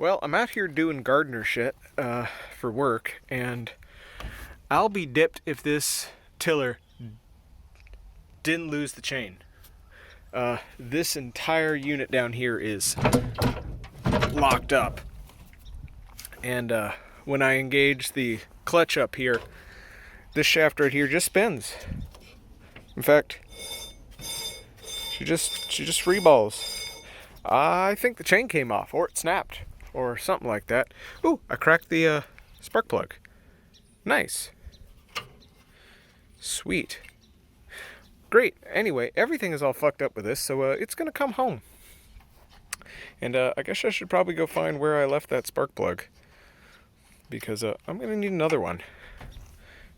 Well, I'm out here doing gardener shit for work, and I'll be dipped if this tiller didn't lose the chain. This entire unit down here is locked up, and when I engage the clutch up here, this shaft right here just spins. In fact, she just free balls. I think the chain came off, or it snapped, or something like that. Ooh, I cracked the spark plug. Nice. Sweet. Great. Anyway, everything is all fucked up with this, so it's gonna come home. And I guess I should probably go find where I left that spark plug, because I'm gonna need another one.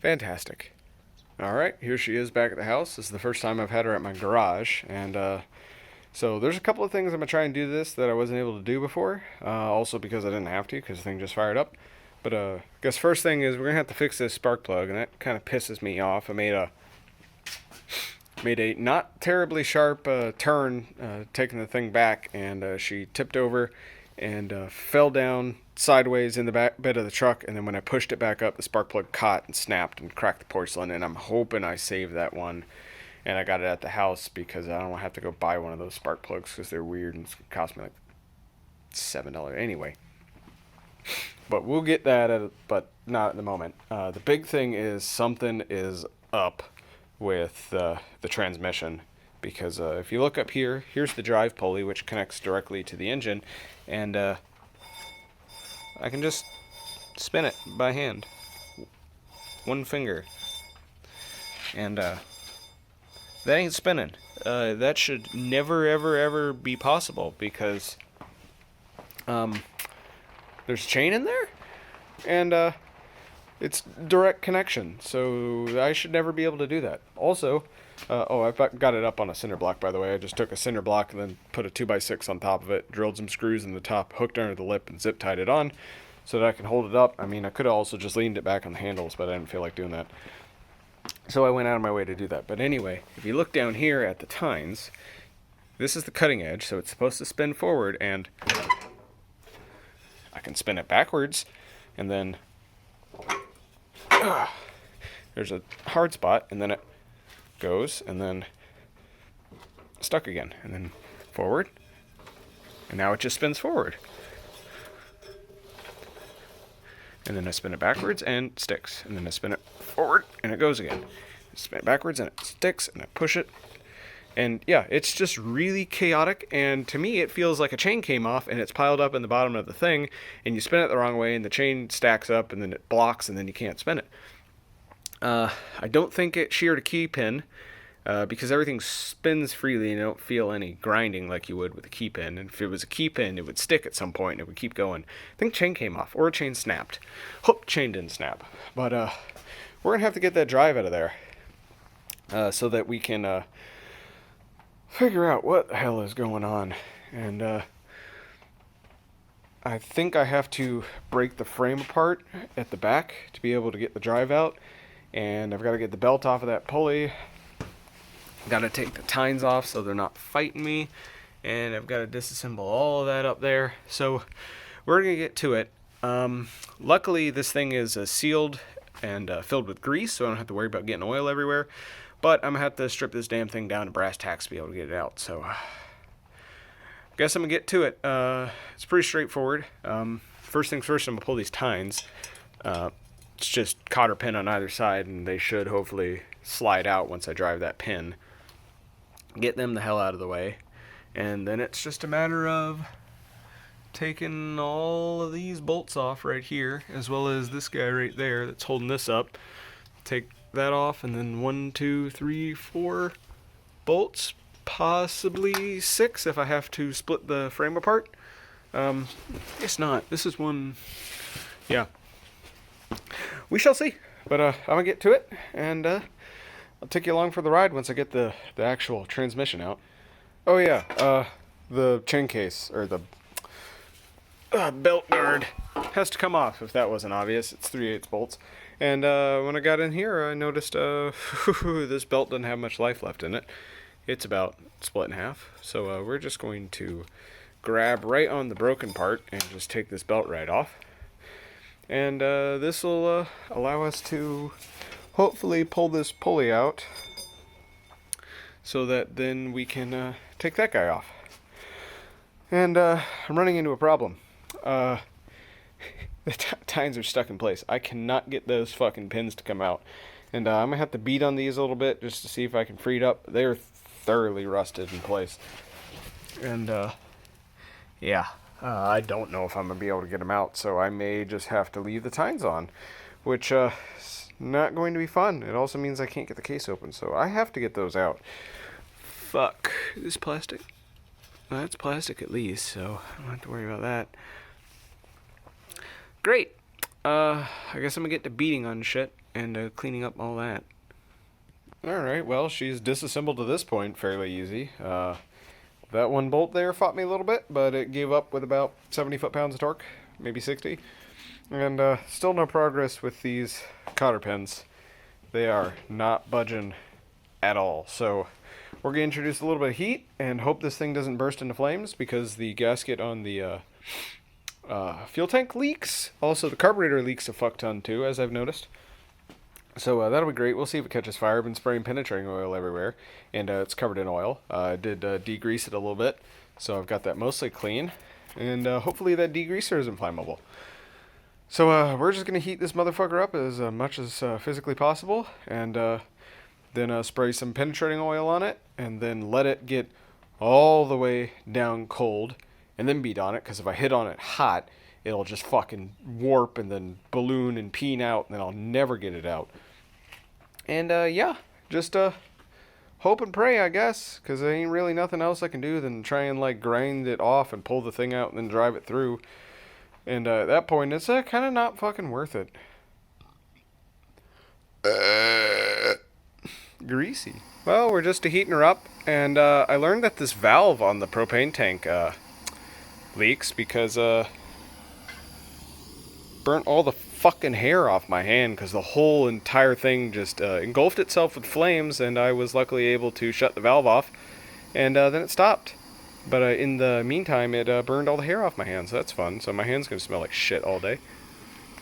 Fantastic. Alright, here she is back at the house. This is the first time I've had her at my garage, and so there's a couple of things I'm going to try and do this that I wasn't able to do before, also because I didn't have to, because the thing just fired up. But I guess first thing is we're going to have to fix this spark plug, and that kind of pisses me off. I made a not terribly sharp turn taking the thing back, and she tipped over and fell down sideways in the back bed of the truck, and then when I pushed it back up, the spark plug caught and snapped and cracked the porcelain, and I'm hoping I saved that one. And I got it at the house because I don't have to go buy one of those spark plugs because they're weird and it's going to cost me like $7 anyway. But we'll get that, but not at the moment. The big thing is something is up with the transmission, because if you look up here, here's the drive pulley which connects directly to the engine, and I can just spin it by hand, one finger, and that ain't spinning. That should never, ever, ever be possible, because there's a chain in there, and it's direct connection, so I should never be able to do that. Also, I've got it up on a cinder block, by the way. I just took a cinder block and then put a 2x6 on top of it, drilled some screws in the top, hooked under the lip, and zip tied it on so that I can hold it up. I mean, I could have also just leaned it back on the handles, but I didn't feel like doing that. So I went out of my way to do that. But anyway, if you look down here at the tines, this is the cutting edge, so it's supposed to spin forward, and I can spin it backwards, and then there's a hard spot, and then it goes, and then stuck again, and then forward, and now it just spins forward. And then I spin it backwards and it sticks. And then I spin it forward and it goes again. I spin it backwards and it sticks, and I push it. And yeah, it's just really chaotic, and to me it feels like a chain came off and it's piled up in the bottom of the thing, and you spin it the wrong way and the chain stacks up and then it blocks and then you can't spin it. I don't think it sheared a key pin, because everything spins freely and you don't feel any grinding like you would with a key pin. And if it was a key pin, it would stick at some point and it would keep going. I think chain came off, or a chain snapped. Hope chain didn't snap. But we're going to have to get that drive out of there so that we can figure out what the hell is going on. And I think I have to break the frame apart at the back to be able to get the drive out. And I've got to get the belt off of that pulley. Got to take the tines off so they're not fighting me, and I've got to disassemble all of that up there. So we're going to get to it. Luckily, this thing is sealed and filled with grease, so I don't have to worry about getting oil everywhere. But I'm going to have to strip this damn thing down to brass tacks to be able to get it out. So I guess I'm going to get to it. It's pretty straightforward. First things first, I'm going to pull these tines. It's just cotter pin on either side, and they should hopefully slide out once I drive that pin. Get them the hell out of the way, and then it's just a matter of taking all of these bolts off right here, as well as this guy right there that's holding this up. Take that off, and then 1, 2, 3, 4 bolts, possibly 6 if I have to split the frame apart. It's not. This is one. Yeah. We shall see. But I'm gonna get to it, and I'll take you along for the ride once I get the actual transmission out. Oh yeah, the chain case, or the belt guard, has to come off, if that wasn't obvious. It's 3/8 bolts. And when I got in here, I noticed this belt doesn't have much life left in it. It's about split in half. So we're just going to grab right on the broken part and just take this belt right off. And this will allow us to hopefully pull this pulley out so that then we can take that guy off. And I'm running into a problem. The tines are stuck in place. I cannot get those fucking pins to come out. And I'm going to have to beat on these a little bit just to see if I can free it up. They're thoroughly rusted in place. And yeah, I don't know if I'm going to be able to get them out. So I may just have to leave the tines on, which is not going to be fun. It also means I can't get the case open. So I have to get those out. Fuck. Is this plastic? Well, that's plastic at least, so I don't have to worry about that. Great. I guess I'm gonna get to beating on shit and cleaning up all that. Alright, well, she's disassembled to this point fairly easy. That one bolt there fought me a little bit, but it gave up with about 70 foot-pounds of torque, maybe 60. And still no progress with these cotter pins. They are not budging at all. So we're going to introduce a little bit of heat and hope this thing doesn't burst into flames, because the gasket on the fuel tank leaks. Also, the carburetor leaks a fuck ton too, as I've noticed. So that'll be great. We'll see if it catches fire. I've been spraying penetrating oil everywhere, and it's covered in oil. I did degrease it a little bit, so I've got that mostly clean. And hopefully that degreaser isn't flammable. So we're just going to heat this motherfucker up as much as physically possible, and then spray some penetrating oil on it, and then let it get all the way down cold, and then beat on it, because if I hit on it hot, it'll just fucking warp and then balloon and peen out, and then I'll never get it out. And yeah, just hope and pray, I guess, because there ain't really nothing else I can do than try and like grind it off and pull the thing out and then drive it through. And at that point, it's kind of not fucking worth it. Greasy. Well, we're just heating her up, and I learned that this valve on the propane tank leaks because burnt all the fucking hair off my hand, because the whole entire thing just engulfed itself with flames, and I was luckily able to shut the valve off, and then it stopped. But in the meantime, it burned all the hair off my hands, so that's fun. So my hand's going to smell like shit all day.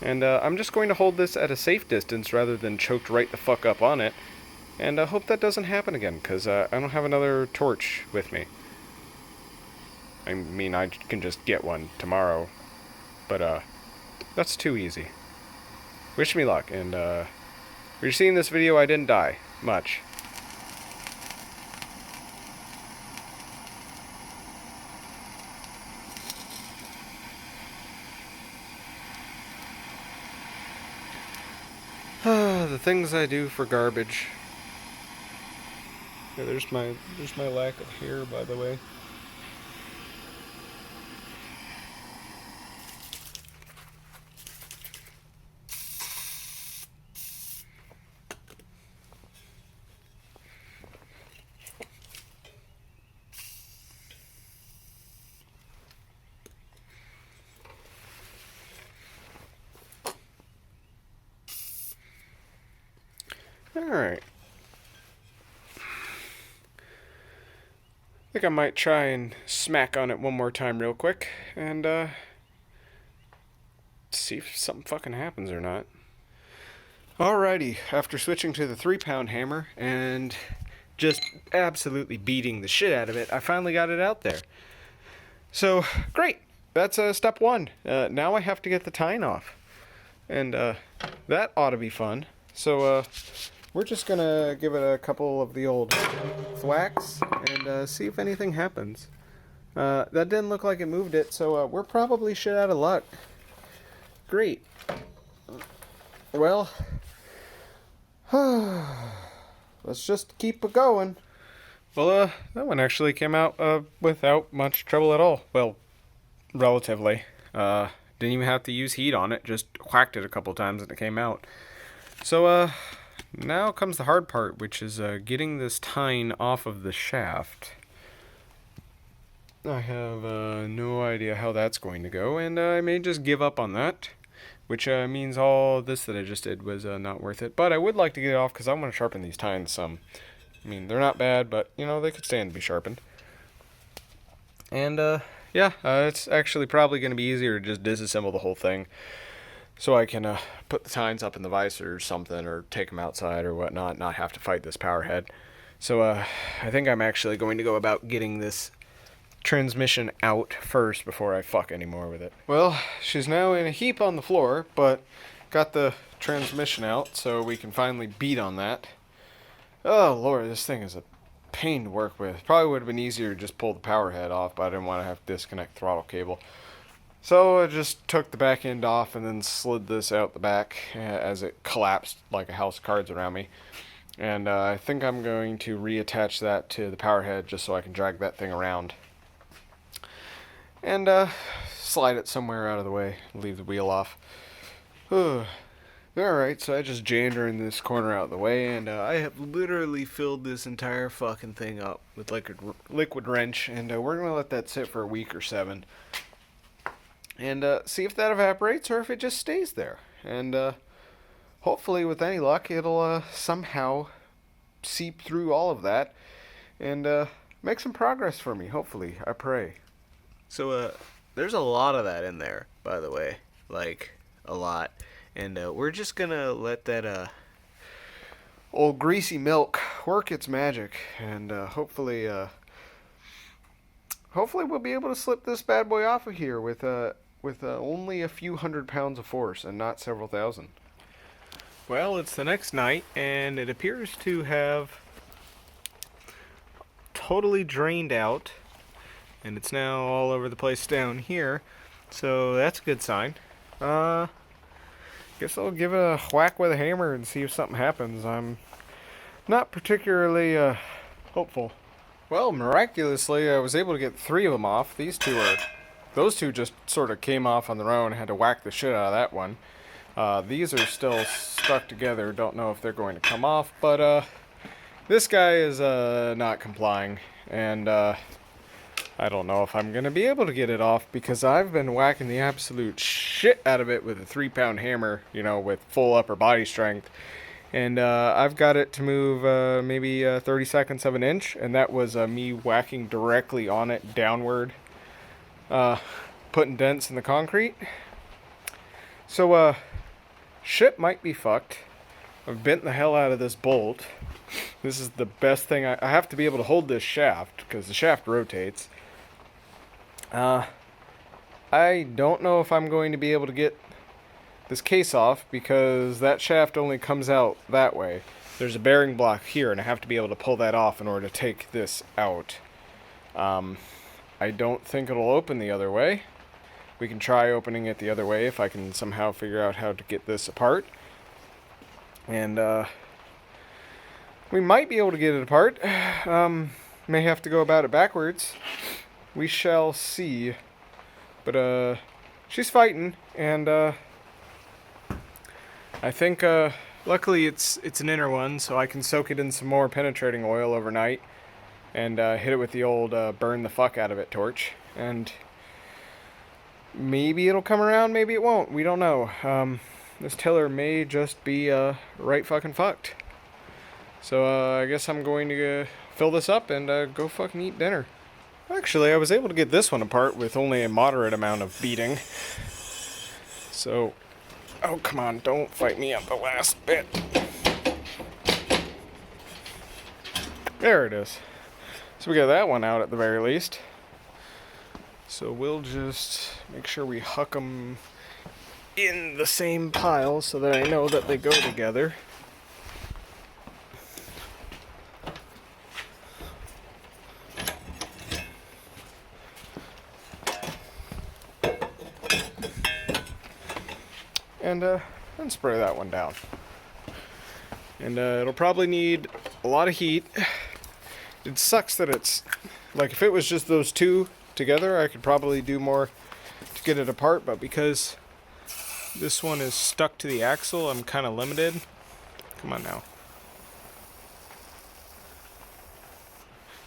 And I'm just going to hold this at a safe distance rather than choked right the fuck up on it. And I hope that doesn't happen again, because I don't have another torch with me. I mean, I can just get one tomorrow, but that's too easy. Wish me luck, and if you're seeing this video, I didn't die much. The things I do for garbage. Yeah, there's my lack of hair, by the way. Alright. I think I might try and smack on it one more time real quick, and see if something fucking happens or not. Alrighty, after switching to the 3-pound hammer and just absolutely beating the shit out of it, I finally got it out there. So, great! That's step one. Now I have to get the tine off. And that ought to be fun. So, we're just gonna give it a couple of the old thwacks and see if anything happens. That didn't look like it moved it, so we're probably shit out of luck. Great. Well, let's just keep it going. Well, that one actually came out without much trouble at all. Well, relatively. Didn't even have to use heat on it, just whacked it a couple times and it came out. So, now comes the hard part, which is getting this tine off of the shaft. I have no idea how that's going to go, and I may just give up on that, which means all this that I just did was not worth it. But I would like to get it off because I want to sharpen these tines some. I mean, they're not bad, but, you know, they could stand to be sharpened. And, yeah, it's actually probably going to be easier to just disassemble the whole thing, so I can put the tines up in the vise or something, or take them outside or whatnot, not have to fight this power head. So I think I'm actually going to go about getting this transmission out first before I fuck any more with it. Well, she's now in a heap on the floor, but got the transmission out so we can finally beat on that. Oh lord, this thing is a pain to work with. Probably would have been easier to just pull the power head off, but I didn't want to have to disconnect the throttle cable. So I just took the back end off and then slid this out the back as it collapsed like a house of cards around me. And I think I'm going to reattach that to the power head just so I can drag that thing around. And slide it somewhere out of the way, leave the wheel off. Alright, so I just jammed her in this corner out of the way, and I have literally filled this entire fucking thing up with liquid wrench, and we're going to let that sit for a week or 7. And see if that evaporates or if it just stays there. And hopefully, with any luck, it'll somehow seep through all of that and make some progress for me, hopefully. I pray. So, there's a lot of that in there, by the way. Like, a lot. And we're just gonna let that old greasy milk work its magic. And hopefully we'll be able to slip this bad boy off of here with only a few hundred pounds of force and not several thousand. Well, it's the next night, and it appears to have totally drained out. And it's now all over the place down here. So that's a good sign. Guess I'll give it a whack with a hammer and see if something happens. I'm not particularly hopeful. Well, miraculously, I was able to get 3 of them off. Those two just sort of came off on their own. I had to whack the shit out of that one. These are still stuck together. Don't know if they're going to come off, but this guy is not complying. And I don't know if I'm going to be able to get it off because I've been whacking the absolute shit out of it with a 3-pound hammer, with full upper body strength. And I've got it to move maybe 30 of an inch, and that was me whacking directly on it downward, putting dents in the concrete. So shit might be fucked. I've bent the hell out of this bolt. This is the best thing. I have to be able to hold this shaft because the shaft rotates. I don't know if I'm going to be able to get this case off because that shaft only comes out that way. There's a bearing block here, and I have to be able to pull that off in order to take this out. I don't think it'll open the other way. We can try opening it the other way if I can somehow figure out how to get this apart. And we might be able to get it apart. May have to go about it backwards. We shall see. But she's fighting, and I think luckily it's an inner one, so I can soak it in some more penetrating oil overnight and hit it with the old burn the fuck out of it torch. And maybe it'll come around, maybe it won't. We don't know. This tiller may just be right fucking fucked. So I guess I'm going to fill this up and go fucking eat dinner. Actually, I was able to get this one apart with only a moderate amount of beating. So, oh come on, don't fight me on the last bit. There it is. So we got that one out at the very least. So we'll just make sure we huck them in the same pile so that I know that they go together. And spray that one down. And it'll probably need a lot of heat. It sucks that it's like if it was just those two together, I could probably do more to get it apart, but because this one is stuck to the axle, I'm kind of limited. Come on now.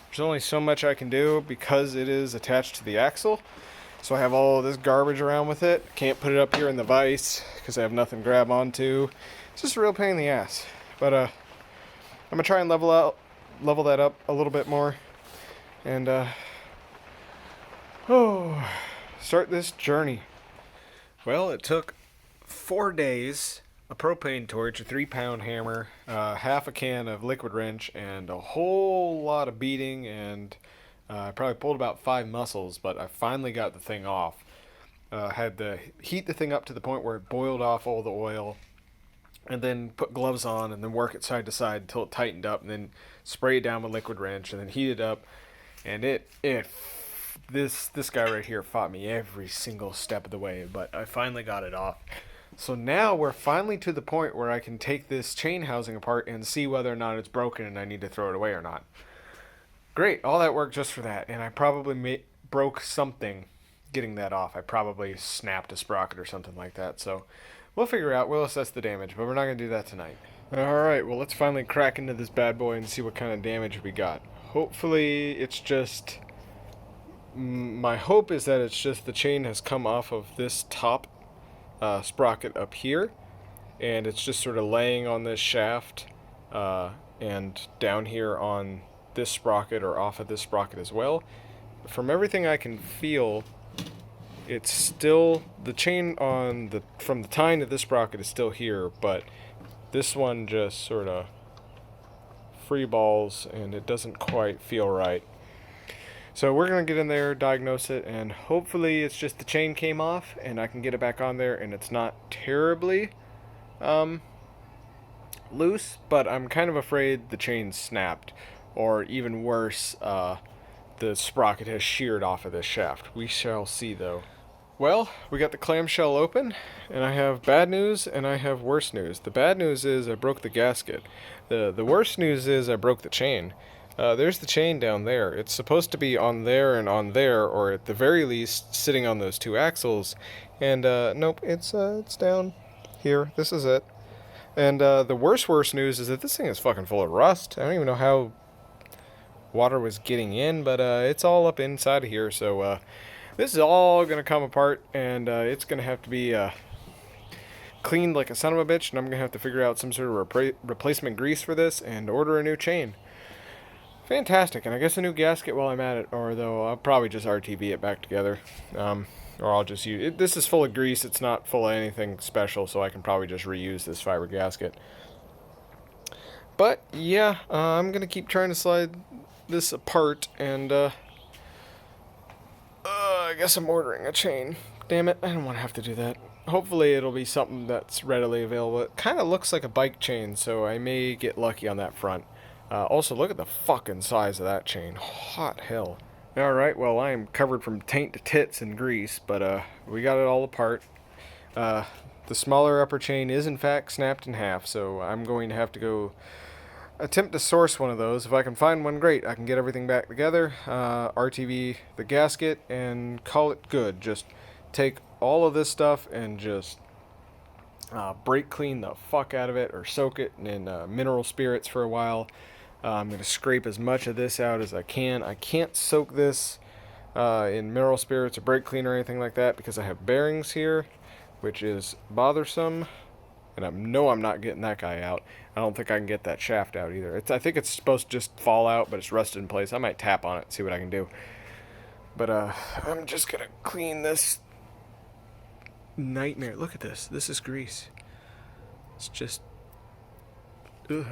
There's only so much I can do because it is attached to the axle. So I have all this garbage around with it. Can't put it up here in the vise because I have nothing to grab onto. It's just a real pain in the ass. But I'm gonna try and level that up a little bit more, and Oh, start this journey. Well, it took 4 days, a propane torch, a 3-pound hammer, half a can of liquid wrench, and a whole lot of beating, and I probably pulled about 5 muscles, but I finally got the thing off. Had to heat the thing up to the point where it boiled off all the oil, and then put gloves on, and then work it side to side until it tightened up, and then spray it down with liquid wrench, and then heat it up, and this guy right here fought me every single step of the way, but I finally got it off. So now we're finally to the point where I can take this chain housing apart and see whether or not it's broken and I need to throw it away or not. Great, all that work just for that, and I probably broke something getting that off. I probably snapped a sprocket or something like that, so we'll figure out, we'll assess the damage, but we're not going to do that tonight. Alright, well let's finally crack into this bad boy and see what kind of damage we got. Hopefully it's just... My hope is that it's just the chain has come off of this top sprocket up here, and it's just sort of laying on this shaft and down here on this sprocket or off of this sprocket as well. From everything I can feel, it's still the chain on the from the tine to this sprocket is still here, but this one just sort of free balls and it doesn't quite feel right. So we're going to get in there, diagnose it, and hopefully it's just the chain came off and I can get it back on there and it's not terribly loose, but I'm kind of afraid the chain snapped, or even worse, the sprocket has sheared off of this shaft. We shall see though. Well, we got the clamshell open, and I have bad news and I have worse news. The bad news is I broke the gasket. The worst news is I broke the chain. There's the chain down there. It's supposed to be on there and on there, or at the very least sitting on those 2 axles. And nope, it's down here. This is it. And the worst news is that this thing is fucking full of rust. I don't even know how water was getting in, but it's all up inside of here. So this is all gonna come apart, and it's gonna have to be cleaned like a son of a bitch. And I'm gonna have to figure out some sort of replacement grease for this and order a new chain. Fantastic, and I guess a new gasket while I'm at it, or though I'll probably just RTV it back together, or I'll just use it. This is full of grease, it's not full of anything special, so I can probably just reuse this fiber gasket. But yeah, I'm gonna keep trying to slide this apart, and I guess I'm ordering a chain. Damn it, I don't want to have to do that. Hopefully it'll be something that's readily available. It kind of looks like a bike chain, so I may get lucky on that front. Also, look at the fucking size of that chain. Hot hell. Alright, well, I am covered from taint to tits in grease, but we got it all apart. The smaller upper chain is in fact snapped in half, so I'm going to have to go attempt to source one of those. If I can find one, great. I can get everything back together, RTV the gasket, and call it good. Just take all of this stuff and just brake clean the fuck out of it, or soak it in mineral spirits for a while. I'm going to scrape as much of this out as I can. I can't soak this in mineral spirits or brake cleaner or anything like that because I have bearings here, which is bothersome. And I know I'm not getting that guy out. I don't think I can get that shaft out either. I think it's supposed to just fall out, but it's rusted in place. I might tap on it and see what I can do. But I'm just going to clean this nightmare. Look at this. This is grease. It's just... Ugh.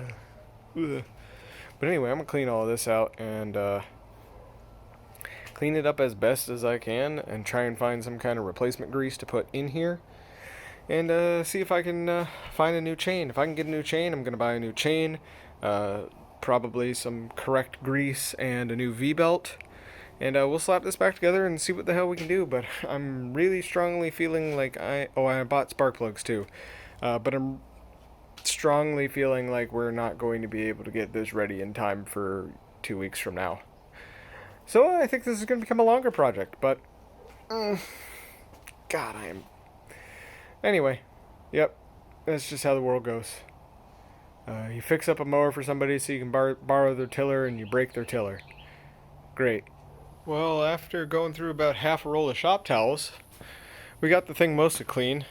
Ugh. But anyway, I'm going to clean all of this out and clean it up as best as I can and try and find some kind of replacement grease to put in here. And see if I can find a new chain. If I can get a new chain, I'm going to buy a new chain. Probably some correct grease and a new V-belt. And we'll slap this back together and see what the hell we can do. But I'm really strongly feeling like I bought spark plugs too. But I'm strongly feeling like we're not going to be able to get this ready in time for 2 weeks from now. So I think this is going to become a longer project. But, God, I am... Anyway, yep, that's just how the world goes. You fix up a mower for somebody so you can borrow their tiller, and you break their tiller. Great. Well, after going through about half a roll of shop towels, we got the thing mostly clean.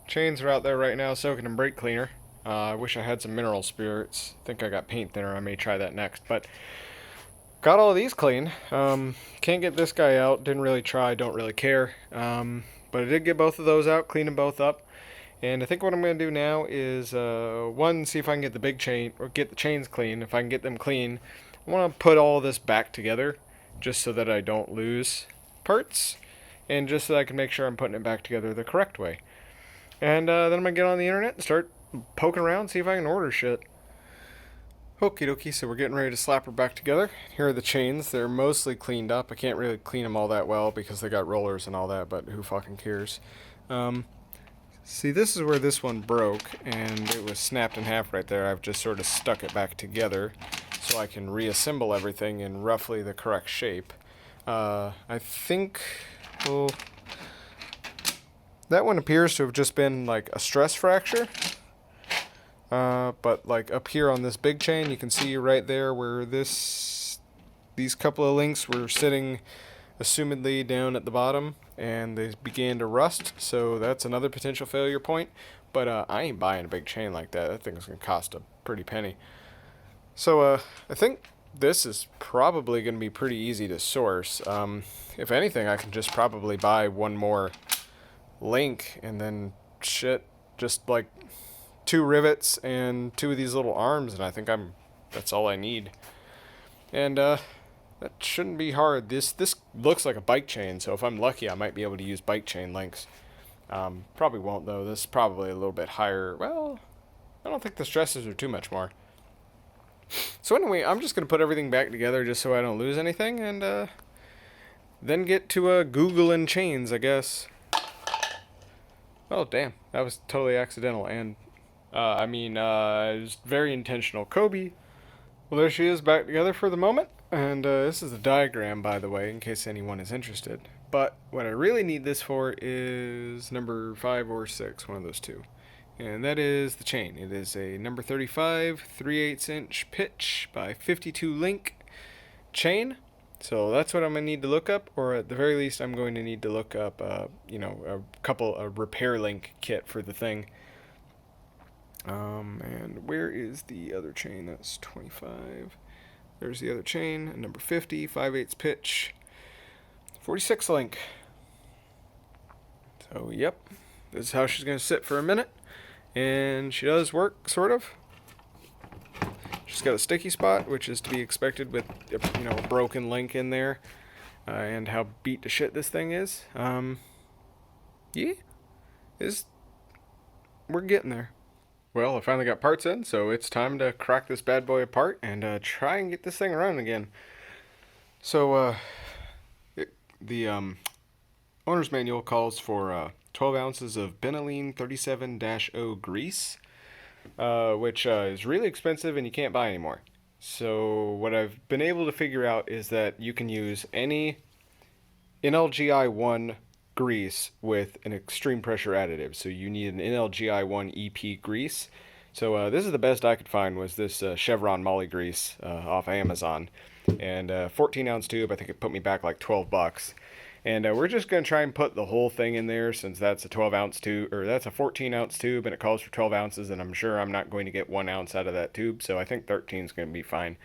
Chains are out there right now soaking in brake cleaner. I wish I had some mineral spirits. I think I got paint thinner. I may try that next. But got all of these clean. Can't get this guy out. Didn't really try. Don't really care. But I did get both of those out, clean them both up. And I think what I'm going to do now is, one, see if I can get the big chain, or get the chains clean. If I can get them clean, I want to put all this back together, just so that I don't lose parts, and just so I can make sure I'm putting it back together the correct way. And then I'm going to get on the internet and start poking around, see if I can order shit. Okie dokie, so we're getting ready to slap her back together. Here are the chains. They're mostly cleaned up. I can't really clean them all that well because they got rollers and all that, but who fucking cares? See, this is where this one broke, and it was snapped in half right there. I've just sort of stuck it back together so I can reassemble everything in roughly the correct shape. I think, well, that one appears to have just been like a stress fracture. But like up here on this big chain, you can see right there where these couple of links were sitting assumedly down at the bottom, and they began to rust, so that's another potential failure point. But I ain't buying a big chain like that. That thing's gonna cost a pretty penny. So I think this is probably gonna be pretty easy to source. If anything, I can just probably buy one more link and then just like 2 rivets and 2 of these little arms, and I think that's all I need. And that shouldn't be hard. This looks like a bike chain, so if I'm lucky, I might be able to use bike chain links. Probably won't, though. This is probably a little bit higher. Well, I don't think the stresses are too much more. So anyway, I'm just going to put everything back together just so I don't lose anything, and then get to Googling chains, I guess. Oh, damn. That was totally accidental, and it was very intentional. Kobe. Well, there she is, back together for the moment. And this is a diagram, by the way, in case anyone is interested. But what I really need this for is number 5 or 6, one of those two. And that is the chain. It is a number 35, 3/8 inch pitch by 52 link chain. So that's what I'm going to need to look up, or at the very least, I'm going to need to look up, a repair link kit for the thing. And where is the other chain? That's 25. There's the other chain, number 50, 5/8 pitch, 46 link. So, yep, this is how she's going to sit for a minute. And she does work, sort of. She's got a sticky spot, which is to be expected with, a broken link in there. And how beat to shit this thing is. Yeah, we're getting there. Well, I finally got parts in, so it's time to crack this bad boy apart and try and get this thing running again. So, the owner's manual calls for 12 ounces of Benylene 37-0 grease, which is really expensive and you can't buy anymore. So what I've been able to figure out is that you can use any NLGI1 grease with an extreme pressure additive. So you need an NLGI1 EP grease. So this is the best I could find, was this Chevron Moly grease off Amazon. And 14 ounce tube, I think it put me back like $12. And we're just going to try and put the whole thing in there, since that's a 12 ounce tube, or that's a 14 ounce tube, and it calls for 12 ounces, and I'm sure I'm not going to get 1 ounce out of that tube, so I think 13 is going to be fine.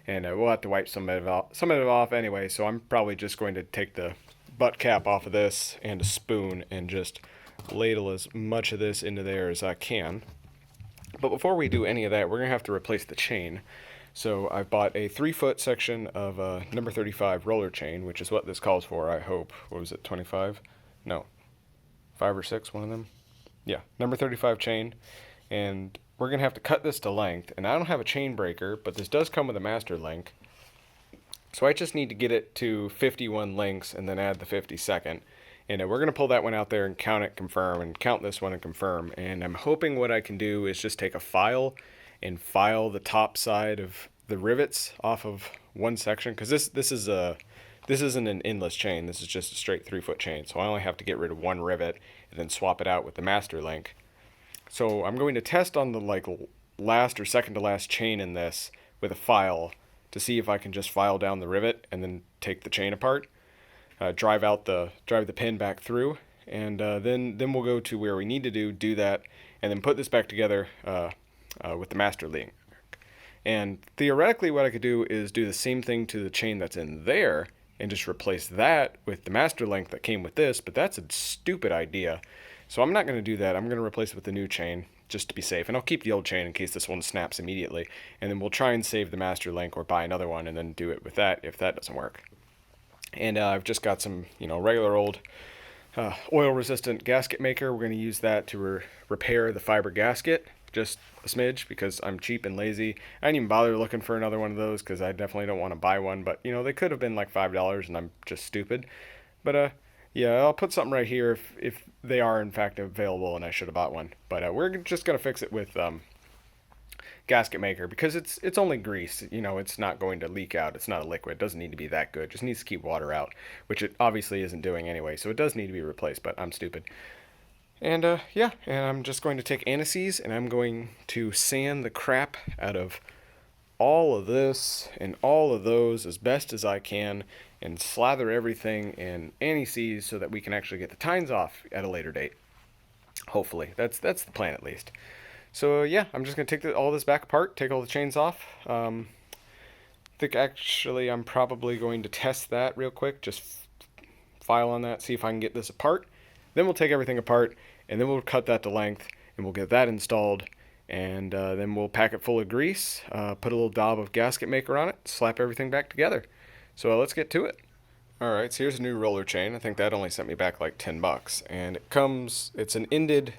And we'll have to wipe some of it off anyway, so I'm probably just going to take the butt cap off of this and a spoon and just ladle as much of this into there as I can. But before we do any of that, we're going to have to replace the chain. So I've bought a 3-foot section of number 35 roller chain, which is what this calls for, I hope. What was it, 25? No, 5 or 6, one of them? Yeah, number 35 chain. And we're going to have to cut this to length. And I don't have a chain breaker, but this does come with a master link. So I just need to get it to 51 links and then add the 52nd. And we're going to pull that one out there and count it, confirm, and count this one and confirm. And I'm hoping what I can do is just take a file and file the top side of the rivets off of one section. Because this isn't an endless chain. This is just a straight 3-foot chain. So I only have to get rid of one rivet and then swap it out with the master link. So I'm going to test on the last or second to last chain in this with a file, to see if I can just file down the rivet and then take the chain apart, drive the pin back through, and then we'll go to where we need to do that, and then put this back together with the master link. And theoretically what I could do is do the same thing to the chain that's in there and just replace that with the master link that came with this, but that's a stupid idea. So I'm not going to do that. I'm going to replace it with the new chain just to be safe, and I'll keep the old chain in case this one snaps immediately, and then we'll try and save the master link or buy another one and then do it with that if that doesn't work. And I've just got some, regular old oil-resistant gasket maker. We're going to use that to repair the fiber gasket, just a smidge, because I'm cheap and lazy. I didn't even bother looking for another one of those because I definitely don't want to buy one, but, they could have been like $5 and I'm just stupid. But, yeah, I'll put something right here if they are in fact available and I should have bought one. But we're just going to fix it with gasket maker because it's only grease. It's not going to leak out. It's not a liquid. It doesn't need to be that good. It just needs to keep water out, which it obviously isn't doing anyway. So it does need to be replaced, but I'm stupid. And yeah, and I'm just going to take anise and I'm going to sand the crap out of all of this and all of those as best as I can and slather everything in anise so that we can actually get the tines off at a later date. Hopefully. That's the plan at least. So yeah, I'm just going to take all this back apart, take all the chains off. I think actually I'm probably going to test that real quick, just file on that, see if I can get this apart. Then we'll take everything apart, and then we'll cut that to length, and we'll get that installed, and then we'll pack it full of grease, put a little daub of gasket maker on it, slap everything back together. So let's get to it. Alright, so here's a new roller chain. I think that only sent me back like $10, and it's an ended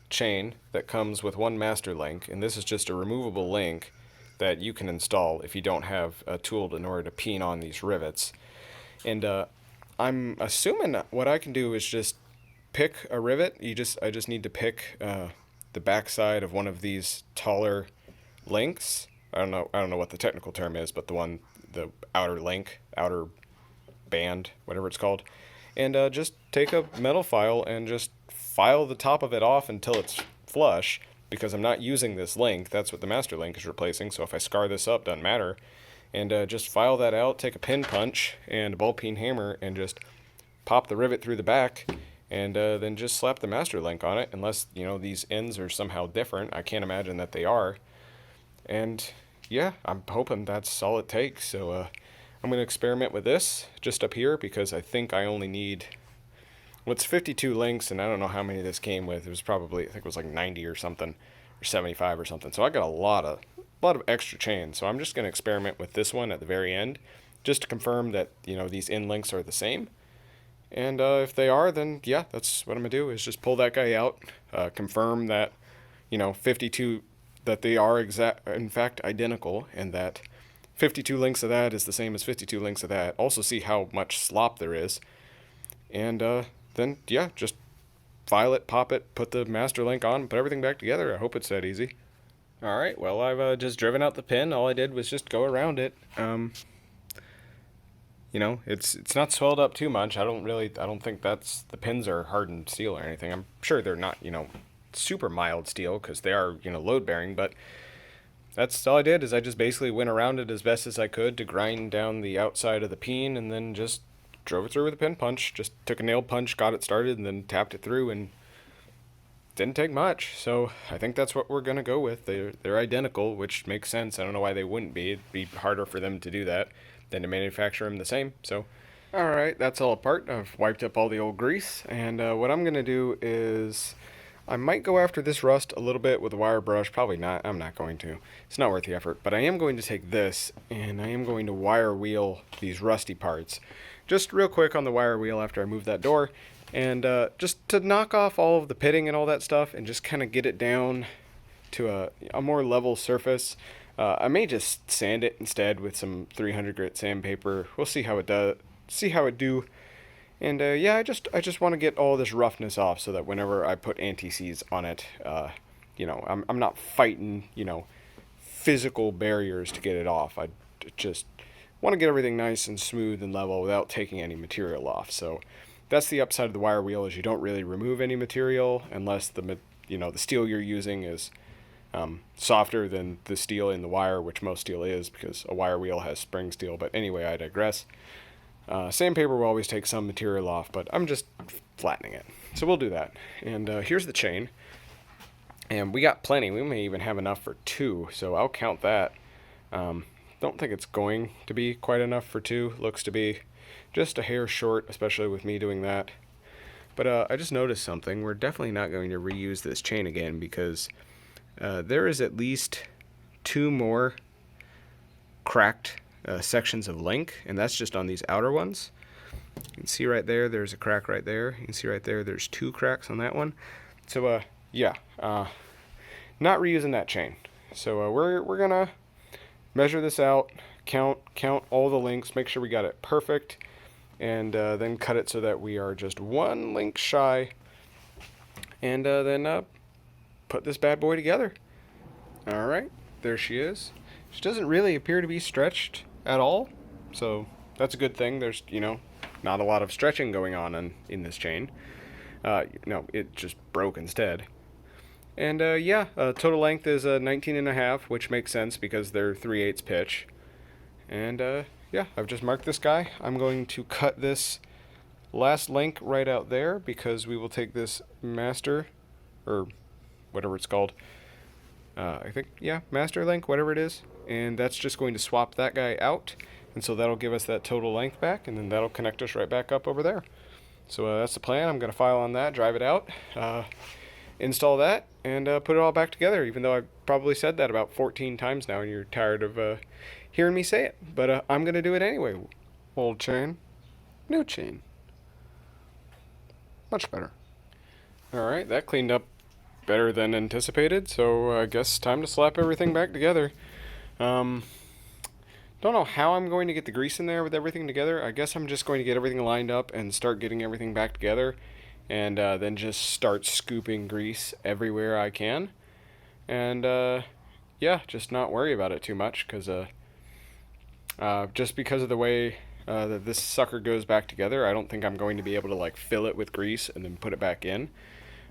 chain that comes with one master link, and this is just a removable link that you can install if you don't have a tool in order to peen on these rivets. And I'm assuming what I can do is just pick a rivet. I just need to pick the backside of one of these taller links. I don't know what the technical term is, but the outer link, outer band, whatever it's called, and just take a metal file and just file the top of it off until it's flush, because I'm not using this link. That's what the master link is replacing, so if I scar this up, doesn't matter. And just file that out, take a pin punch and a ball peen hammer and just pop the rivet through the back, and then just slap the master link on it, unless, these ends are somehow different. I can't imagine that they are. And yeah, I'm hoping that's all it takes. So I'm going to experiment with this just up here, because I think I only need... Well, it's 52 links, and I don't know how many this came with. It was probably, I think it was like 90 or something, or 75 or something. So I got a lot of extra chain. So I'm just going to experiment with this one at the very end, just to confirm that, these end links are the same. And if they are, then yeah, that's what I'm going to do, is just pull that guy out, confirm that, 52, that they are in fact identical, and that 52 links of that is the same as 52 links of that. Also see how much slop there is. And then, yeah, just file it, pop it, put the master link on, put everything back together. I hope it's that easy. Alright, well, I've just driven out the pin. All I did was just go around it. It's not swelled up too much. I don't think the pins are hardened steel or anything. I'm sure they're not, super mild steel, because they are, load bearing, but that's all I did, is I just basically went around it as best as I could to grind down the outside of the peen, and then just drove it through with a pin punch. Just took a nail punch, got it started, and then tapped it through, and didn't take much. So I think that's what we're going to go with. They're identical, which makes sense. I don't know why they wouldn't be. It'd be harder for them to do that than to manufacture them the same. So, alright, that's all apart. I've wiped up all the old grease, and what I'm going to do is... I might go after this rust a little bit with a wire brush. Probably not. I'm not going to. It's not worth the effort. But I am going to take this, and I am going to wire wheel these rusty parts. Just real quick on the wire wheel after I move that door. And just to knock off all of the pitting and all that stuff, and just kind of get it down to a more level surface. I may just sand it instead with some 300 grit sandpaper. We'll see how it does. See how it do. And yeah, I just want to get all this roughness off, so that whenever I put anti-seize on it, I'm not fighting, physical barriers to get it off. I just want to get everything nice and smooth and level without taking any material off. So that's the upside of the wire wheel, is you don't really remove any material unless the steel you're using is softer than the steel in the wire, which most steel is, because a wire wheel has spring steel. But anyway, I digress. Sandpaper will always take some material off, but I'm just flattening it. So we'll do that. And here's the chain. And we got plenty. We may even have enough for 2, so I'll count that. Don't think it's going to be quite enough for 2. Looks to be just a hair short, especially with me doing that. But I just noticed something. We're definitely not going to reuse this chain again because there is at least 2 more cracked sections of link, and that's just on these outer ones. You can see right there, there's a crack right there. You can see right there, there's 2 cracks on that one. So yeah, not reusing that chain. So we're gonna measure this out, count all the links, make sure we got it perfect, and then cut it so that we are just 1 link shy, and then put this bad boy together. All right, there she is. She doesn't really appear to be stretched at all, so that's a good thing. There's, not a lot of stretching going on in this chain. No, it just broke instead. And yeah, total length is 19.5, which makes sense because they're 3/8 pitch. And yeah, I've just marked this guy. I'm going to cut this last link right out there because we will take this master, or whatever it's called. I think, yeah, master link, whatever it is. And that's just going to swap that guy out. And so that'll give us that total length back, and then that'll connect us right back up over there. So that's the plan. I'm going to file on that, drive it out, install that, and put it all back together, even though I've probably said that about 14 times now, and you're tired of hearing me say it. But I'm going to do it anyway. Old chain, new chain. Much better. All right, that cleaned up better than anticipated, so I guess time to slap everything back together. Don't know how I'm going to get the grease in there with everything together. I guess I'm just going to get everything lined up and start getting everything back together, and then just start scooping grease everywhere I can. And yeah, just not worry about it too much, because just because of the way that this sucker goes back together, I don't think I'm going to be able to like fill it with grease and then put it back in.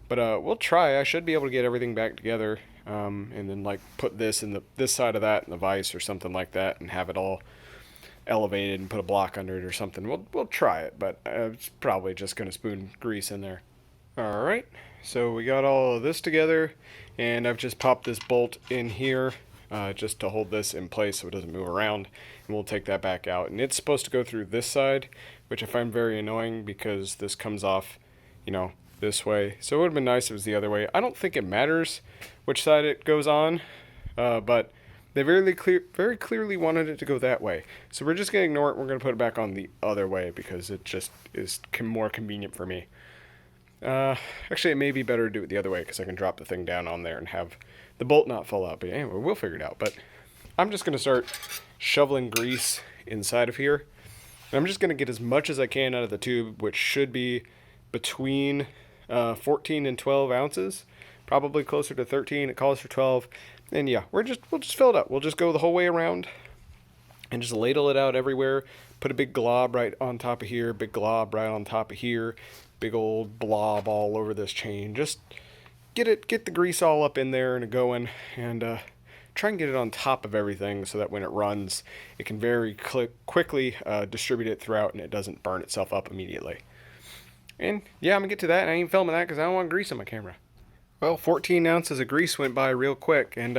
But we'll try. I should be able to get everything back together, and then like put this in this side of that in the vise or something like that, and have it all elevated and put a block under it or something. We'll try it, but it's probably just going to spoon grease in there. All right, so we got all of this together, and I've just popped this bolt in here just to hold this in place so it doesn't move around, and we'll take that back out. And it's supposed to go through this side, which I find very annoying because this comes off, this way. So it would have been nice if it was the other way. I don't think it matters which side it goes on, but they very clearly wanted it to go that way. So we're just going to ignore it. We're going to put it back on the other way because it just is more convenient for me. Actually, it may be better to do it the other way because I can drop the thing down on there and have the bolt not fall out. But anyway, we'll figure it out. But I'm just going to start shoveling grease inside of here. And I'm just going to get as much as I can out of the tube, which should be between 14 and 12 ounces, probably closer to 13. It calls for 12, and yeah, we'll just fill it up. We'll just go the whole way around and just ladle it out everywhere. Put a big glob right on top of here, big glob right on top of here, big old blob all over this chain. Just get the grease all up in there and going, and try and get it on top of everything so that when it runs, it can very quickly distribute it throughout and it doesn't burn itself up immediately. And yeah, I'm gonna get to that. I ain't filming that because I don't want grease on my camera. Well, 14 ounces of grease went by real quick, and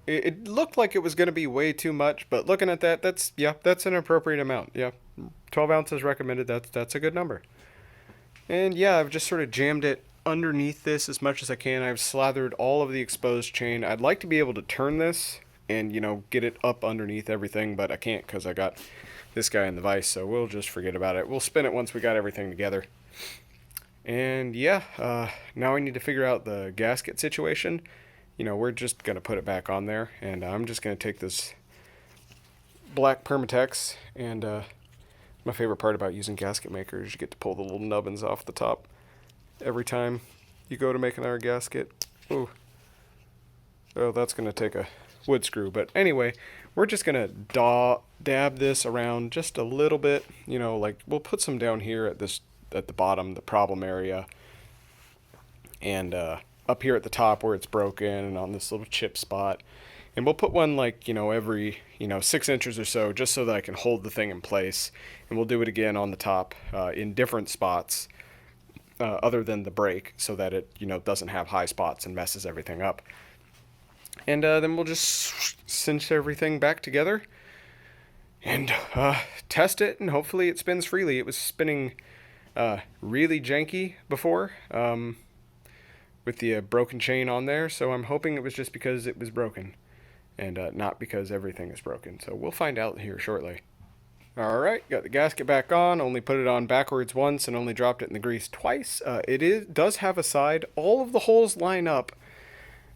it looked like it was gonna be way too much, but looking at that, that's an appropriate amount. Yeah, 12 ounces recommended. That's a good number. And yeah, I've just sort of jammed it underneath this as much as I can. I've slathered all of the exposed chain. I'd like to be able to turn this and get it up underneath everything, but I can't because I got this guy in the vise, so we'll just forget about it. We'll spin it once we got everything together. And yeah, now I need to figure out the gasket situation. We're just gonna put it back on there, and I'm just gonna take this black Permatex, and my favorite part about using gasket makers is you get to pull the little nubbins off the top every time you go to make another gasket. Ooh. Oh, that's gonna take a wood screw, but anyway, we're just gonna dab this around just a little bit. Like we'll put some down here at the bottom, the problem area, and up here at the top where it's broken, and on this little chip spot. And we'll put one like every 6 inches or so, just so that I can hold the thing in place. And we'll do it again on the top in different spots other than the break, so that it doesn't have high spots and messes everything up. And then we'll just cinch everything back together and test it, and hopefully it spins freely. It was spinning really janky before with the broken chain on there, so I'm hoping it was just because it was broken and not because everything is broken. So we'll find out here shortly. Alright, got the gasket back on, only put it on backwards once and only dropped it in the grease twice. It does have a side. All of the holes line up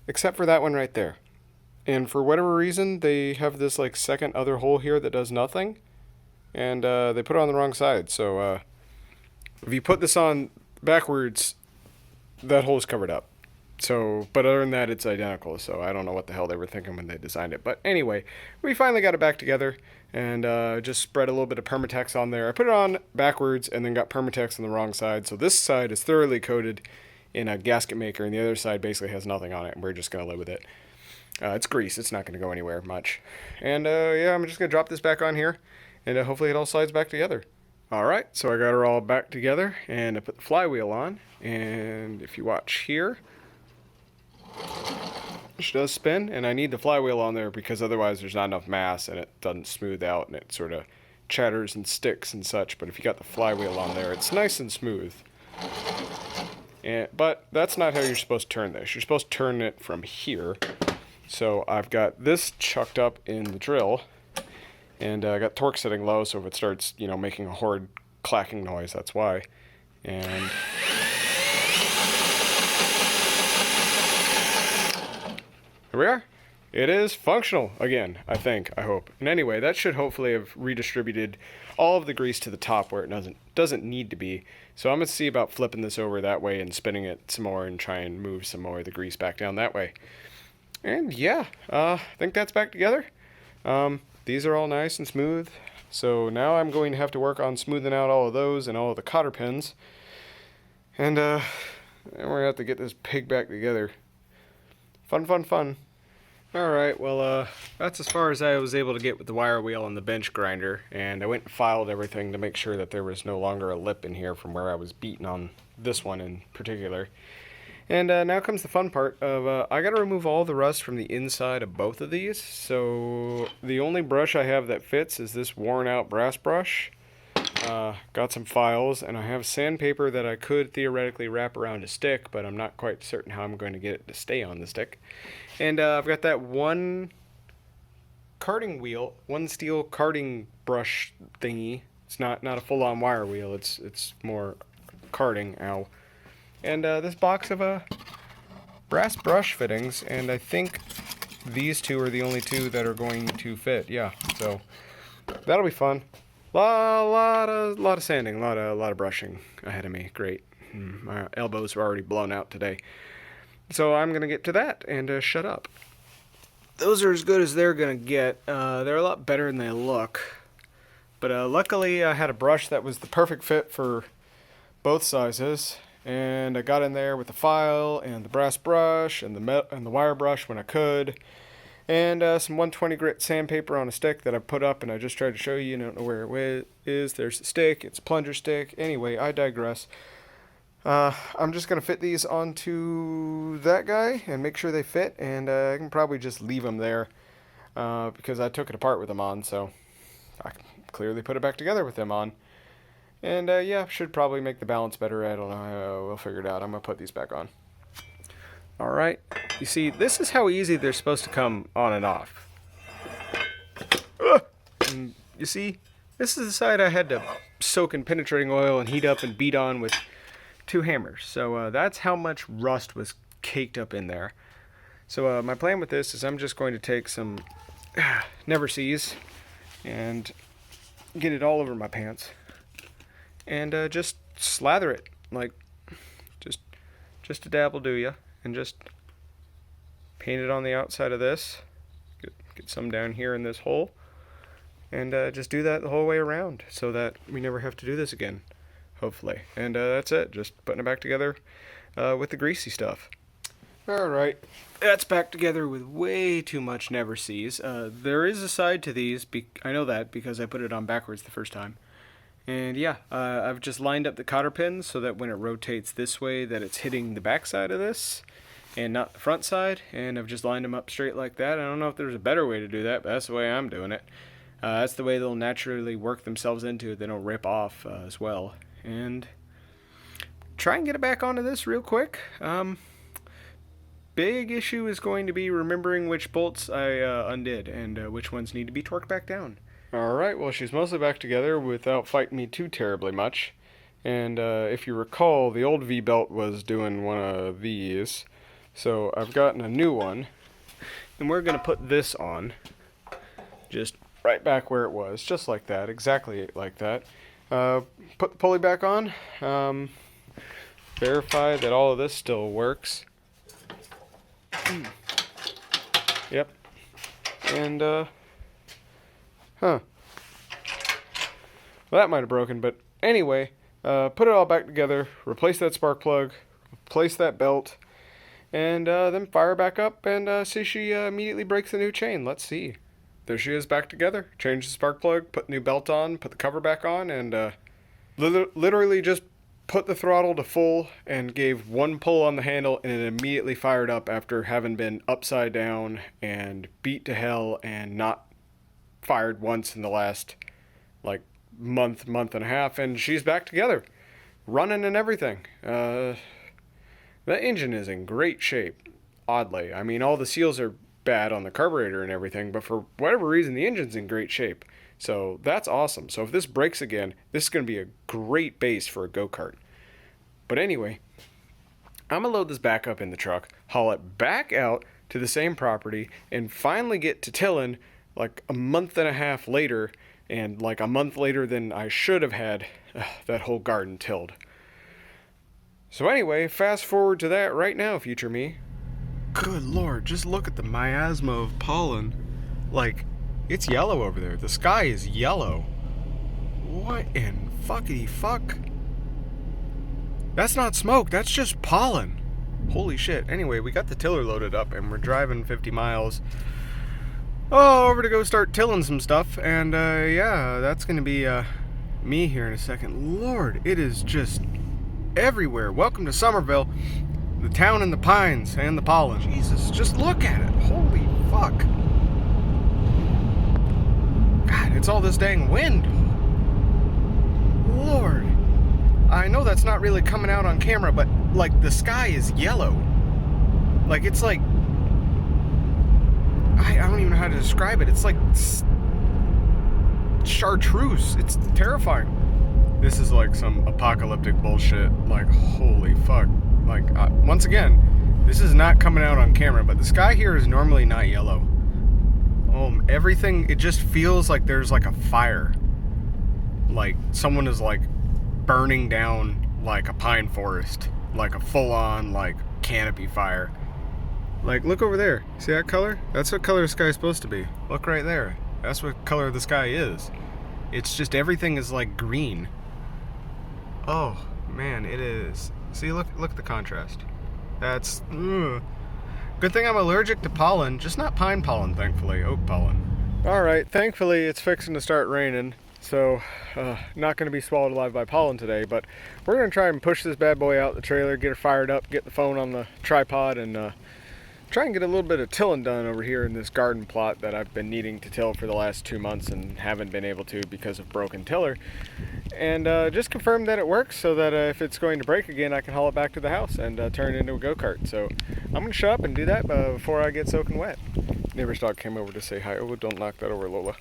except for that one right there. And for whatever reason, they have this like second other hole here that does nothing. And they put it on the wrong side. So if you put this on backwards, that hole is covered up. So, but other than that, it's identical. So I don't know what the hell they were thinking when they designed it. But anyway, we finally got it back together and just spread a little bit of Permatex on there. I put it on backwards and then got Permatex on the wrong side. So this side is thoroughly coated in a gasket maker, and the other side basically has nothing on it. And we're just going to live with it. It's grease. It's not going to go anywhere much. And yeah, I'm just going to drop this back on here, and hopefully it all slides back together. Alright, so I got her all back together, and I put the flywheel on. And if you watch here, she does spin, and I need the flywheel on there because otherwise there's not enough mass and it doesn't smooth out and it sort of chatters and sticks and such. But if you got the flywheel on there, it's nice and smooth. But that's not how you're supposed to turn this. You're supposed to turn it from here. So I've got this chucked up in the drill, and I got torque setting low, so if it starts, you know, making a horrid clacking noise, that's why. And here we are. It is functional again, I think, I hope. And anyway, that should hopefully have redistributed all of the grease to the top where it doesn't need to be. So I'm going to see about flipping this over that way and spinning it some more and try and move some more of the grease back down that way. And yeah, I think that's back together. These are all nice and smooth. So now I'm going to have to work on smoothing out all of those and all of the cotter pins. And we're going to have to get this pig back together. Fun, fun, fun. Alright, well, that's as far as I was able to get with the wire wheel and the bench grinder. And I went and filed everything to make sure that there was no longer a lip in here from where I was beating on this one in particular. And now comes the fun part of, I gotta remove all the rust from the inside of both of these. So the only brush I have that fits is this worn out brass brush. Got some files, and I have sandpaper that I could theoretically wrap around a stick, but I'm not quite certain how I'm going to get it to stay on the stick. And I've got that one carding wheel, one steel carding brush thingy. It's not a full-on wire wheel, it's more carding, ow. And this box of brass brush fittings, and I think these two are the only two that are going to fit. Yeah, so that'll be fun. Lot of sanding, lot of brushing ahead of me. Great. My elbows are already blown out today. So I'm gonna get to that and shut up. Those are as good as they're gonna get. They're a lot better than they look. But luckily I had a brush that was the perfect fit for both sizes, and I got in there with the file and the brass brush and the wire brush when I could. And some 120 grit sandpaper on a stick that I put up, and I just tried to show you. You don't know where it is. There's the stick. It's a plunger stick. Anyway, I digress. I'm just going to fit these onto that guy and make sure they fit, and I can probably just leave them there because I took it apart with them on, so I can clearly put it back together with them on. And yeah, should probably make the balance better. I don't know. We'll figure it out. I'm going to put these back on. Alright, you see, this is how easy they're supposed to come on and off. And you see, this is the side I had to soak in penetrating oil and heat up and beat on with 2 hammers. So that's how much rust was caked up in there. So my plan with this is I'm just going to take some Never Sees and get it all over my pants. And just slather it, like, just a dabble do ya. And just paint it on the outside of this. Get some down here in this hole. And just do that the whole way around so that we never have to do this again, hopefully. And that's it. Just putting it back together with the greasy stuff. Alright, that's back together with way too much Never Sees. There is a side to these. I know that because I put it on backwards the first time. And yeah, I've just lined up the cotter pins so that when it rotates this way that it's hitting the back side of this. and not the front side, and I've just lined them up straight like that. I don't know if there's a better way to do that, but that's the way I'm doing it. That's the way they'll naturally work themselves into it. They don't rip off as well. And try and get it back onto this real quick. Big issue is going to be remembering which bolts I undid and which ones need to be torqued back down. Alright, well, she's mostly back together without fighting me too terribly much. And if you recall, the old V-belt was doing one of these. So I've gotten a new one. And we're going to put this on. Just right back where it was. Just like that. Exactly like that. Put the pulley back on. Verify that all of this still works. Yep. And, well, that might have broken, but anyway, put it all back together, replace that spark plug, replace that belt, and then fire back up and see she immediately breaks the new chain. Let's see. There she is back together. Change the spark plug, put the new belt on, put the cover back on, and literally just put the throttle to full and gave one pull on the handle, and it immediately fired up after having been upside down and beat to hell and not fired once in the last like month and a half, and she's back together, running and everything. The engine is in great shape, oddly. I mean, all the seals are bad on the carburetor and everything, but for whatever reason, the engine's in great shape. So that's awesome. So if this breaks again, this is going to be a great base for a go-kart. But anyway, I'm going to load this back up in the truck, haul it back out to the same property, and finally get to tilling like a month and a half later, and like a month later than I should have had that whole garden tilled. So anyway, fast forward to that right now, future me. Good Lord, just look at the miasma of pollen. Like, it's yellow over there. The sky is yellow. What in fuckity fuck? That's not smoke, that's just pollen. Holy shit. Anyway, we got the tiller loaded up and we're driving 50 miles over to go start tilling some stuff. And yeah, that's gonna be me here in a second. Lord, it is just everywhere. Welcome to Somerville, the town in the pines and the pollen. Jesus, just look at it. Holy fuck. God, it's all this dang wind. Lord. I know that's not really coming out on camera, but like the sky is yellow. Like it's like, I don't even know how to describe it. It's like chartreuse. It's terrifying. This is like some apocalyptic bullshit. Like, holy fuck. Like, once again, this is not coming out on camera, but the sky here is normally not yellow. Everything, it just feels like there's like a fire. Like someone is like burning down like a pine forest, like a full-on like canopy fire. Like, look over there, see that color? That's what color the sky is supposed to be. Look right there, that's what color the sky is. It's just everything is like green. Oh man, it is. See, look at the contrast. That's good thing I'm allergic to pollen, just not pine pollen, thankfully. Oak pollen. All right, thankfully it's fixing to start raining. So, not going to be swallowed alive by pollen today, but we're going to try and push this bad boy out the trailer, get her fired up, get the phone on the tripod, and try and get a little bit of tilling done over here in this garden plot that I've been needing to till for the last 2 months and haven't been able to because of broken tiller. And just confirm that it works so that if it's going to break again, I can haul it back to the house and turn it into a go-kart. So I'm going to shut up and do that before I get soaking wet. Neighbor's dog came over to say hi. Oh, don't knock that over, Lola.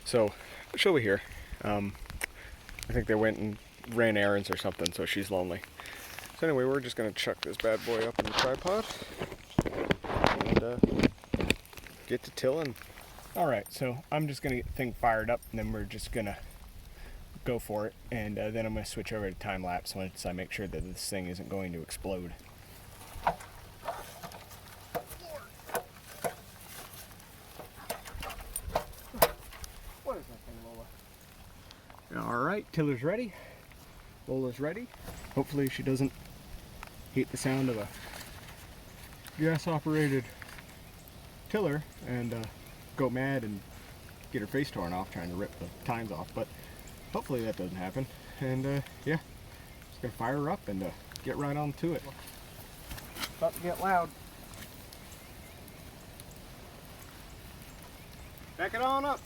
So she'll be here. I think they went and ran errands or something, so she's lonely. So anyway, we're just going to chuck this bad boy up in the tripod and get to tilling. Alright, so I'm just going to get the thing fired up, and then we're just going to go for it, and then I'm going to switch over to time-lapse once I make sure that this thing isn't going to explode. Alright, tiller's ready. Lola's ready. Hopefully she doesn't hate the sound of a gas-operated tiller and go mad and get her face torn off trying to rip the tines off, but hopefully that doesn't happen. And yeah, just gonna fire her up and get right on to it. About to get loud. Back it on up.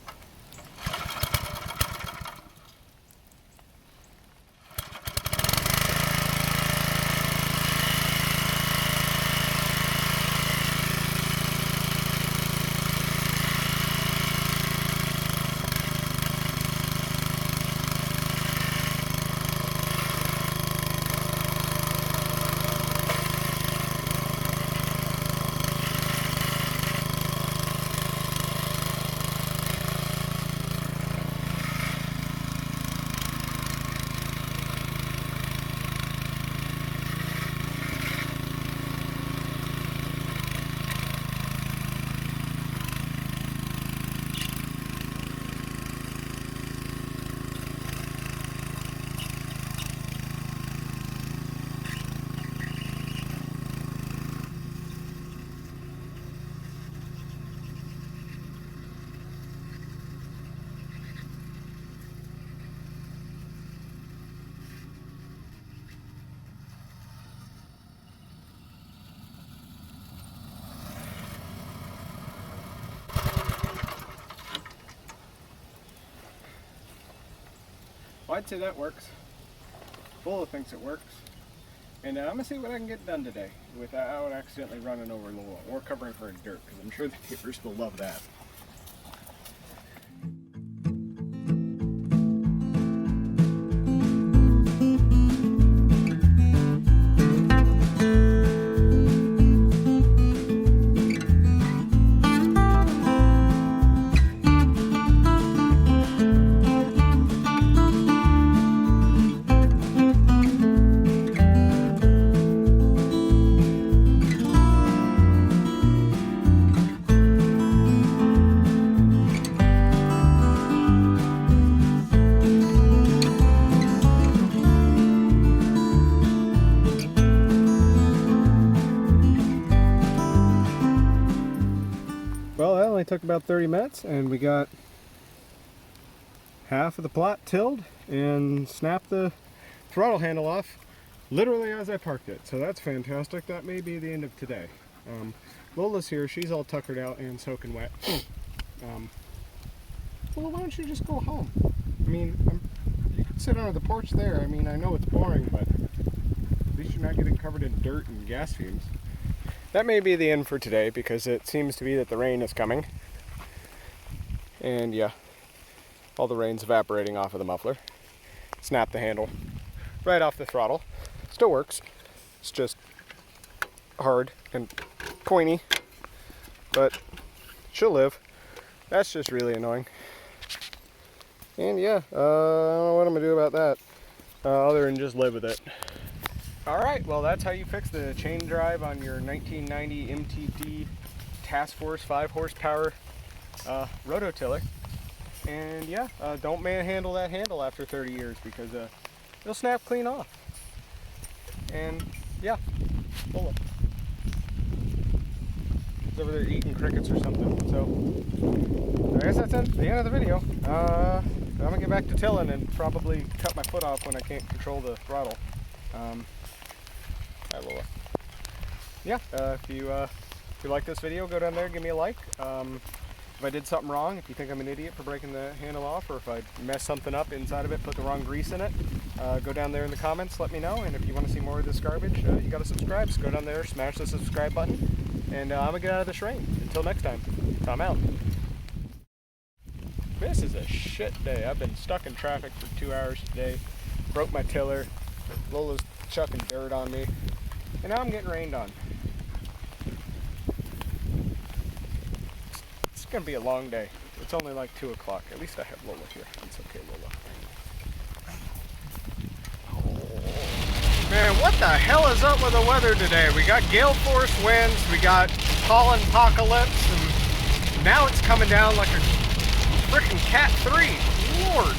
Well, I'd say that works. Lola thinks it works. And I'm going to see what I can get done today without accidentally running over Lola or covering her in dirt, because I'm sure the neighbors will love that. Well, that only took about 30 minutes, and we got half of the plot tilled and snapped the throttle handle off literally as I parked it. So that's fantastic. That may be the end of today. Lola's here. She's all tuckered out and soaking wet. Well, why don't you just go home? I mean, you could sit under the porch there. I mean, I know it's boring, but at least you're not getting covered in dirt and gas fumes. That may be the end for today, because it seems to be that the rain is coming. And yeah, all the rain's evaporating off of the muffler. Snap the handle right off the throttle. Still works. It's just hard and pointy, but she'll live. That's just really annoying. And yeah, I don't know what I'm gonna do about that, other than just live with it. Alright, well that's how you fix the chain drive on your 1990 MTD Task Force 5 horsepower Rototiller. And yeah, don't manhandle that handle after 30 years, because it'll snap clean off. And yeah, Lola. He's over there eating crickets or something. So I guess that's it, the end of the video. I'm gonna get back to tilling and probably cut my foot off when I can't control the throttle. Hi Lola. Yeah, if you like this video, go down there, give me a like. If I did something wrong, if you think I'm an idiot for breaking the handle off, or if I messed something up inside of it, put the wrong grease in it, go down there in the comments, let me know. And if you want to see more of this garbage, you gotta subscribe. So go down there, smash the subscribe button, and I'm gonna get out of this rain. Until next time, I'm out. This is a shit day. I've been stuck in traffic for 2 hours today. Broke my tiller. Lola's chucking dirt on me. And now I'm getting rained on. It's gonna be a long day. It's only like 2 o'clock. At least I have Lola here. It's okay, Lola. Oh. Man, what the hell is up with the weather today? We got gale force winds, we got pollen apocalypse, and now it's coming down like a freaking Cat 3. Lord.